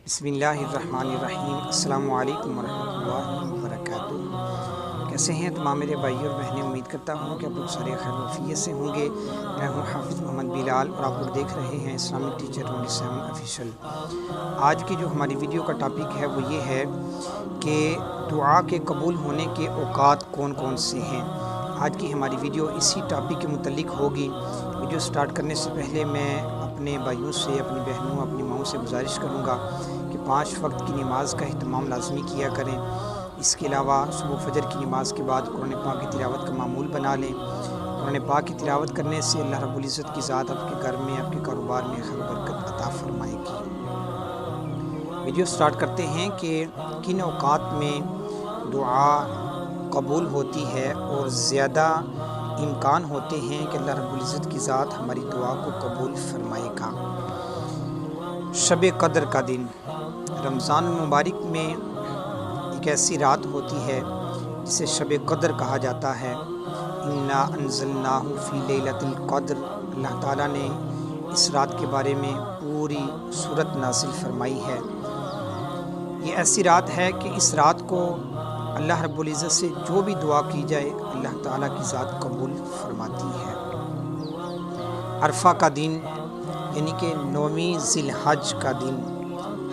بسم اللہ الرحمن الرحیم۔ السلام علیکم ورحمۃ اللہ وبرکاتہ۔ کیسے ہیں تمام میرے بھائی اور بہنیں؟ امید کرتا ہوں کہ آپ لوگ سارے خیر وفیت سے ہوں گے۔ میں ہوں حافظ محمد بلال اور آپ لوگ دیکھ رہے ہیں اسلامک ٹیچر 27 آفیشیل۔ آج کی جو ہماری ویڈیو کا ٹاپک ہے وہ یہ ہے کہ دعا کے قبول ہونے کے اوقات کون کون سے ہیں۔ آج کی ہماری ویڈیو اسی ٹاپک کے متعلق ہوگی۔ ویڈیو سٹارٹ کرنے سے پہلے میں اپنے بھائیوں سے، اپنی بہنوں، اپنی ماؤں سے گزارش کروں گا کہ 5 وقت کی نماز کا اہتمام لازمی کیا کریں۔ اس کے علاوہ صبح فجر کی نماز کے بعد قرآن پاک کی تلاوت کا معمول بنا لیں۔ قرآن پاک کی تلاوت کرنے سے اللہ رب العزت کی ذات آپ کے گھر میں، آپ کے کاروبار میں خیر و برکت عطا فرمائے گی۔ ویڈیو سٹارٹ کرتے ہیں کہ کن اوقات میں دعا قبول ہوتی ہے اور زیادہ امکان ہوتے ہیں کہ اللہ رب العزت کی ذات ہماری دعا کو قبول فرمائے گا۔ شب قدر کا دن رمضان المبارک میں ایک ایسی رات ہوتی ہے جسے شب قدر کہا جاتا ہے۔ انا انزلناہ فی لیلۃ القدر، اللہ تعالیٰ نے اس رات کے بارے میں پوری سورت نازل فرمائی ہے۔ یہ ایسی رات ہے کہ اس رات کو اللہ رب العزت سے جو بھی دعا کی جائے اللہ تعالیٰ کی ذات قبول فرماتی ہے۔ عرفہ کا دن یعنی کہ 9ویں ذی الحج کا دن،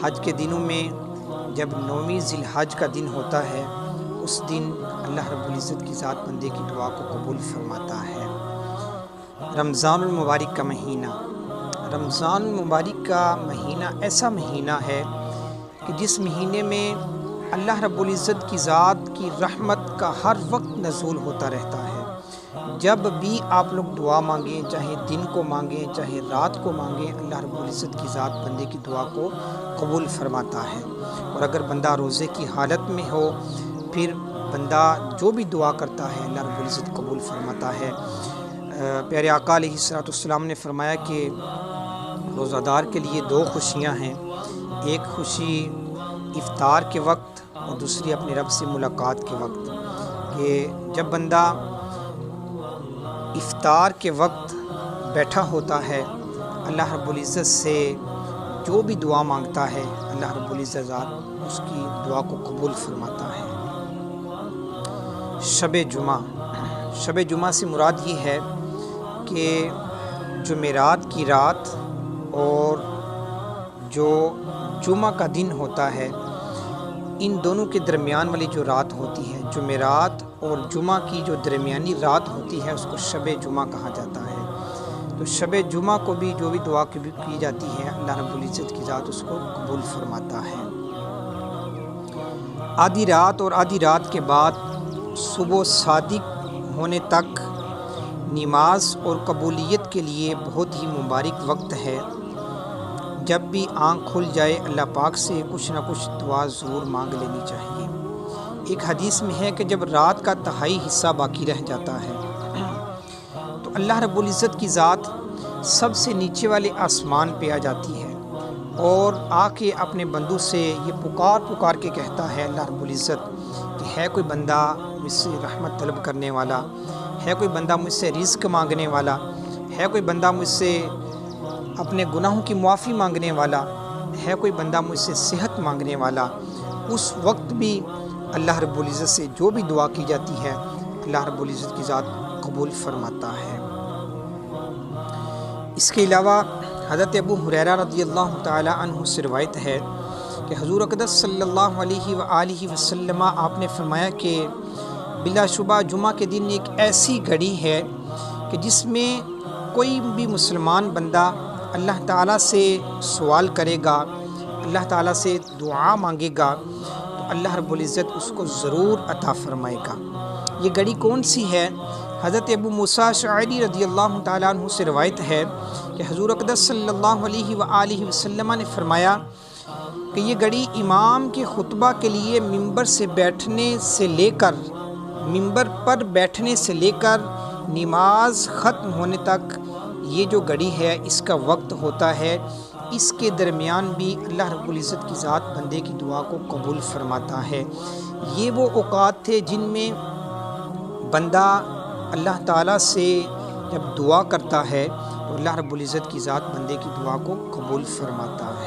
حج کے دنوں میں جب 9ویں ذی الحج کا دن ہوتا ہے اس دن اللہ رب العزت کی ذات بندے کی دعا کو قبول فرماتا ہے۔ رمضان المبارک کا مہینہ، رمضان المبارک کا مہینہ ایسا مہینہ ہے کہ جس مہینے میں اللہ رب العزت کی ذات کی رحمت کا ہر وقت نزول ہوتا رہتا ہے۔ جب بھی آپ لوگ دعا مانگیں، چاہے دن کو مانگیں چاہے رات کو مانگیں، اللہ رب العزت کی ذات بندے کی دعا کو قبول فرماتا ہے۔ اور اگر بندہ روزے کی حالت میں ہو پھر بندہ جو بھی دعا کرتا ہے اللہ رب العزت قبول فرماتا ہے۔ پیارے آقا علیہ الصلوۃ والسلام نے فرمایا کہ روزہ دار کے لیے 2 خوشیاں ہیں، ایک خوشی افطار کے وقت اور دوسری اپنے رب سے ملاقات کے وقت، کہ جب بندہ افطار کے وقت بیٹھا ہوتا ہے اللہ رب العزت سے جو بھی دعا مانگتا ہے اللہ رب العزت ذات اس کی دعا کو قبول فرماتا ہے۔ شب جمعہ، شب جمعہ سے مراد یہ ہے کہ جمعرات کی رات اور جو جمعہ کا دن ہوتا ہے ان دونوں کے درمیان والی جو رات ہوتی ہے، جمعرات اور جمعہ کی جو درمیانی رات ہوتی ہے اس کو شب جمعہ کہا جاتا ہے۔ تو شب جمعہ کو بھی جو بھی دعا کی جاتی ہے اللہ رب العزت کی ذات اس کو قبول فرماتا ہے۔ آدھی رات اور آدھی رات کے بعد صبح صادق ہونے تک نماز اور قبولیت کے لیے بہت ہی مبارک وقت ہے۔ جب بھی آنکھ کھل جائے اللہ پاک سے کچھ نہ کچھ دعا ضرور مانگ لینی چاہیے۔ ایک حدیث میں ہے کہ جب رات کا تہائی حصہ باقی رہ جاتا ہے تو اللہ رب العزت کی ذات سب سے نیچے والے آسمان پہ آ جاتی ہے اور آ کے اپنے بندوں سے یہ پکار کے کہتا ہے اللہ رب العزت کہ ہے کوئی بندہ مجھ سے رحمت طلب کرنے والا، ہے کوئی بندہ مجھ سے رزق مانگنے والا، ہے کوئی بندہ مجھ سے اپنے گناہوں کی معافی مانگنے والا، ہے کوئی بندہ مجھ سے صحت مانگنے والا۔ اس وقت بھی اللہ رب العزت سے جو بھی دعا کی جاتی ہے اللہ رب العزت کی ذات قبول فرماتا ہے۔ اس کے علاوہ حضرت ابو ہریرہ رضی اللہ تعالی عنہ سے روایت ہے کہ حضور اقدس صلی اللہ علیہ وآلہ وسلم آپ نے فرمایا کہ بلا شبہ جمعہ کے دن ایک ایسی گھڑی ہے کہ جس میں کوئی بھی مسلمان بندہ اللہ تعالیٰ سے سوال کرے گا، اللہ تعالیٰ سے دعا مانگے گا تو اللہ رب العزت اس کو ضرور عطا فرمائے گا۔ یہ گھڑی کون سی ہے؟ حضرت ابو موسیٰ اشعری رضی اللہ تعالیٰ عنہ سے روایت ہے کہ حضور اقدس صلی اللہ علیہ وآلہ وسلم نے فرمایا کہ یہ گھڑی امام کے خطبہ کے لیے ممبر پر بیٹھنے سے لے کر نماز ختم ہونے تک یہ جو گھڑی ہے اس کا وقت ہوتا ہے۔ اس کے درمیان بھی اللہ رب العزت کی ذات بندے کی دعا کو قبول فرماتا ہے۔ یہ وہ اوقات تھے جن میں بندہ اللہ تعالیٰ سے جب دعا کرتا ہے تو اللہ رب العزت کی ذات بندے کی دعا کو قبول فرماتا ہے۔